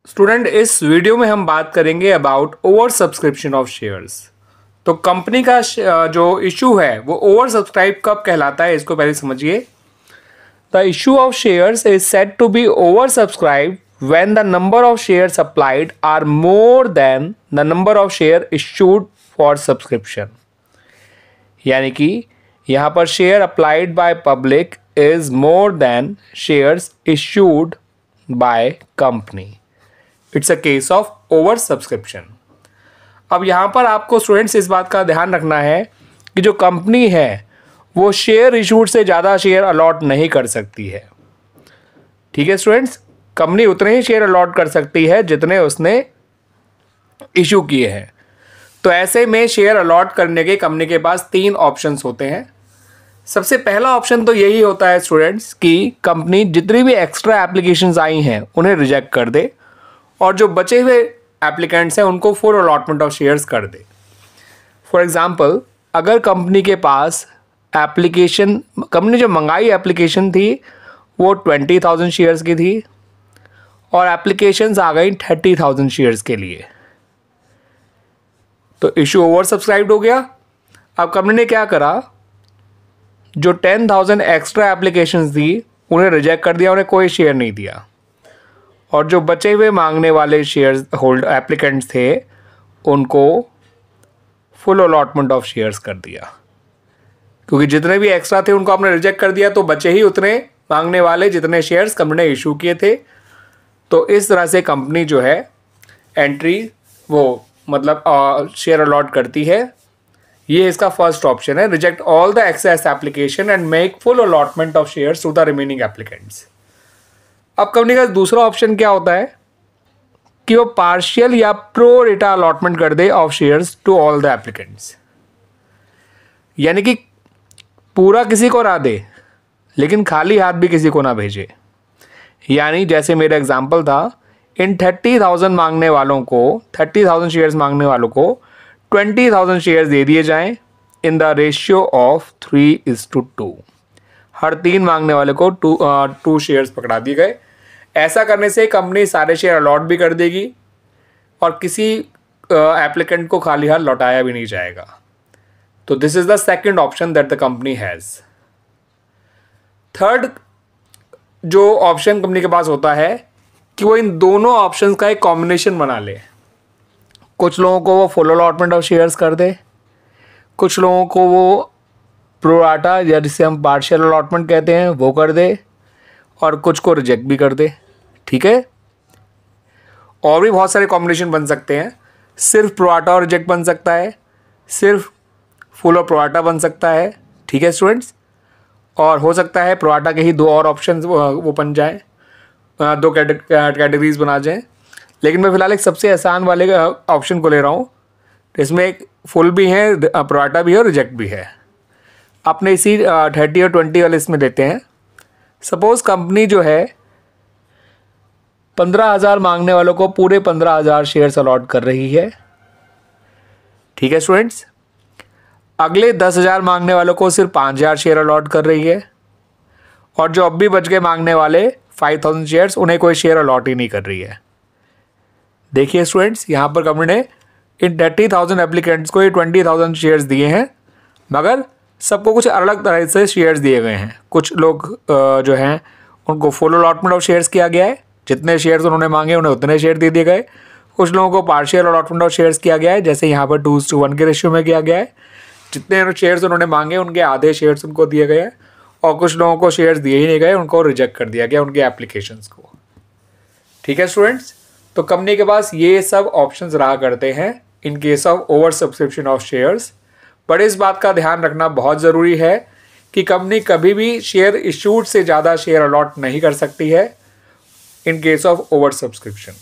Student, इस video में हम बात करेंगे about over subscription of shares. तो कंपनी का जो इशू है वो ओवर सब्सक्राइब कब कहलाता है, इसको पहले समझिए। The issue of shares is said to be over subscribe when the number of shares applied are more than the number of share issued for subscription. यानी कि यहाँ पर share applied by public is more than shares issued by company. It's a case of over subscription. अब यहाँ पर आपको students इस बात का ध्यान रखना है कि जो कंपनी है वो शेयर इशूड से ज़्यादा शेयर अलॉट नहीं कर सकती है। ठीक है स्टूडेंट्स, कंपनी उतने ही शेयर अलॉट कर सकती है जितने उसने इशू किए हैं। तो ऐसे में शेयर अलॉट करने के कंपनी के पास 3 ऑप्शंस होते हैं। सबसे पहला ऑप्शन तो यही होता है स्टूडेंट्स कि कंपनी जितनी भी एक्स्ट्रा एप्लीकेशंस आई हैं उन्हें रिजेक्ट कर दे और जो बचे हुए एप्लीकेंट्स हैं उनको फुल अलॉटमेंट ऑफ शेयर्स कर दे। फॉर एग्जांपल, अगर कंपनी के पास कंपनी जो मंगाई एप्लीकेशन थी वो 20,000 शेयर्स की थी और एप्लीकेशंस आ गई 30,000 शेयर्स के लिए, तो इशू ओवर सब्सक्राइब्ड हो गया। अब कंपनी ने क्या करा, जो 10,000 एक्स्ट्रा एप्लीकेशंस थी उन्हें रिजेक्ट कर दिया, उन्हें कोई शेयर नहीं दिया और जो बचे हुए मांगने वाले शेयर्स होल्ड एप्लीकेंट्स थे उनको फुल अलॉटमेंट ऑफ शेयर्स कर दिया। क्योंकि जितने भी एक्स्ट्रा थे उनको आपने रिजेक्ट कर दिया तो बचे ही उतने मांगने वाले जितने शेयर्स कंपनी ने इशू किए थे। तो इस तरह से कंपनी जो है एंट्री वो मतलब शेयर अलॉट करती है। ये इसका फर्स्ट ऑप्शन है, reject all the excess application and make full allotment of shares to the remaining applicants. अब कंपनी का दूसरा ऑप्शन क्या होता है कि वो पार्शियल या प्रो रेटा अलॉटमेंट कर दे of shares to all the applicants. यानी कि पूरा किसी को ना दे लेकिन खाली हाथ भी किसी को ना भेजे। यानी जैसे मेरा एग्जांपल था, इन 30,000 मांगने वालों को 30,000 शेयर्स मांगने वालों को 20,000 शेयर्स दे दिए जाएं इन द रेशियो ऑफ 3:2। हर 3 मांगने वाले को 2 शेयर्स पकड़ा दिए गए। ऐसा करने से कंपनी सारे शेयर अलॉट भी कर देगी और किसी एप्लीकेंट को खाली हाथ लौटाया भी नहीं जाएगा। तो this is the second option that the company has. Third जो ऑप्शन कंपनी के पास होता है कि वो इन दोनों ऑप्शंस का एक कॉम्बिनेशन बना ले। कुछ लोगों को वो फुल अलॉटमेंट ऑफ शेयर्स कर दे, कुछ लोगों को वो प्रोराटा या जिसे हम पार्शियल अलॉटमेंट कहते हैं वो कर दे और कुछ को रिजेक्ट भी कर दे। ठीक है, और भी बहुत सारे कॉम्बिनेशन बन सकते हैं। सिर्फ प्रोराटा और रिजेक्ट बन सकता है, सिर्फ फुल और प्रोराटा बन सकता है। ठीक है स्टूडेंट्स, और हो सकता है प्रोराटा के ही 2 और ऑप्शन वो बन जाएं, 2 कैटेगरीज बना जाएं। लेकिन मैं फिलहाल एक सबसे आसान वाले ऑप्शन को ले रहा हूँ, इसमें एक फुल भी है, प्रोराटा भी है और रिजेक्ट भी है। अपने इसी 30 और 20 वाले इसमें देते हैं। सपोज कंपनी जो है 15,000 मांगने वालों को पूरे 15,000 शेयर्स अलॉट कर रही है। ठीक है स्टूडेंट्स, अगले 10,000 मांगने वालों को सिर्फ 5,000 शेयर अलॉट कर रही है और जो अब भी बच गए मांगने वाले 5,000 शेयर्स उन्हें कोई शेयर अलॉट ही नहीं कर रही है। देखिए स्टूडेंट्स, यहाँ पर कंपनी ने इन 30,000 एप्लीकेंट्स को ये 20,000 शेयर्स दिए हैं, मगर सबको कुछ अलग तरह से शेयर्स दिए गए हैं। कुछ लोग जो हैं उनको फुल अलॉटमेंट ऑफ शेयर्स किया गया है, जितने शेयर्स उन्होंने मांगे उन्हें उतने शेयर दे दिए गए। कुछ लोगों को पार्शियल अलॉटमेंट ऑफ शेयर्स किया गया है, जैसे यहाँ पर 2:1 के रेशियो में किया गया है। जितने शेयर्स उन्होंने मांगे उनके आधे शेयर्स उनको दिए गए हैं और कुछ लोगों को शेयर्स दिए ही नहीं गए, उनको रिजेक्ट कर दिया गया उनके एप्लीकेशंस को। ठीक है स्टूडेंट्स, तो कंपनी के पास ये सब ऑप्शंस रहा करते हैं in case of over subscription of shares. But इस बात का ध्यान रखना बहुत ज़रूरी है कि कंपनी कभी भी शेयर इशूड से ज़्यादा शेयर अलॉट नहीं कर सकती है in case of over subscription.